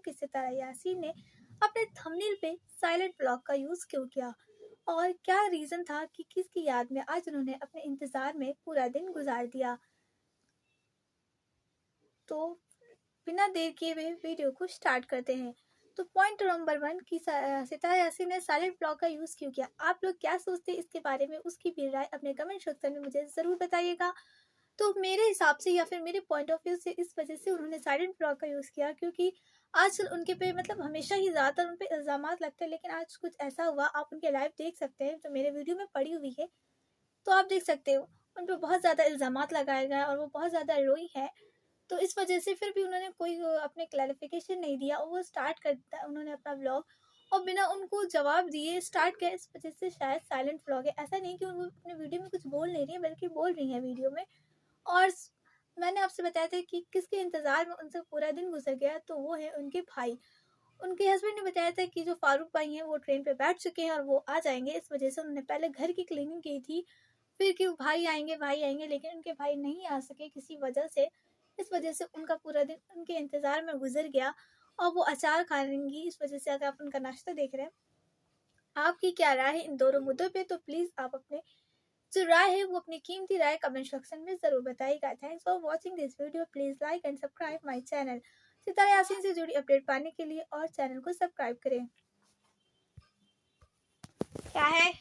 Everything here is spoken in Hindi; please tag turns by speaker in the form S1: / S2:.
S1: कि सितारा यासीन ने अपने थंबनेल पे साइलेंट ब्लॉक का यूज़ क्यों किया और क्या रीज़न था कि किसकी याद में आज उन्होंने अपने इंतज़ार में पूरा दिन गुजार दिया। तो बिना देर किए हुए वीडियो को स्टार्ट करते हैं। तो पॉइंट नंबर 1 कि सितारा यासीन ने साइलेंट ब्लॉक का यूज़ क्यों किया। आप लोग क्या सोचते हैं इसके बारे में, उसकी भी राय अपने कमेंट सेक्शन में मुझे ज़रूर बताइएगा। तो मेरे हिसाब से या फिर मेरे पॉइंट ऑफ व्यू से इस वजह से उन्होंने साइलेंट ब्लॉक का यूज़ किया क्योंकि आजकल उनके पे मतलब हमेशा ही ज़्यादातर उन पे इल्ज़ामात लगते हैं, लेकिन आज कुछ ऐसा हुआ, आप उनके लाइव देख सकते हैं जो मेरे वीडियो में पड़ी हुई है। तो आप देख सकते हो उन पर बहुत ज़्यादा इल्ज़ामात लगाए गए और वो बहुत ज़्यादा रोई है। तो इस वजह से फिर भी उन्होंने कोई अपने क्लैरिफिकेशन नहीं दिया और वो स्टार्ट करता उन्होंने अपना व्लॉग और बिना उनको जवाब दिए स्टार्ट किया। इस वजह से शायद साइलेंट व्लॉग है। ऐसा नहीं कि वो अपने वीडियो में कुछ बोल नहीं रही है, बल्कि बोल रही हैं वीडियो में। और मैंने आपसे बताया था कि किसके इंतज़ार में उनसे पूरा दिन गुजर गया, तो वो है उनके भाई। उनके हस्बैंड ने बताया था कि जो फारूक भाई हैं वो ट्रेन पे बैठ चुके हैं और वो आ जाएंगे। इस वजह से उन्होंने पहले घर की क्लीनिंग की थी, फिर कि भाई आएंगे, लेकिन उनके भाई नहीं आ सके किसी वजह से। इस वजह से उनका पूरा दिन उनके इंतज़ार में गुजर गया और वो अचार खाएंगी। इस वजह से अगर आप उनका नाश्ता देख रहे हैं, आपकी क्या राय है इन दोनों मुद्दों पे, तो प्लीज़ आप अपने जो राय है वो अपनी कीमती राय कमेंट सेक्शन में ज़रूर बताइएगा। Thanks for watching this video. Please like and subscribe my channel. Sitara Yasin से जुड़ी अपडेट पाने के लिए और चैनल को सब्सक्राइब करें। क्या है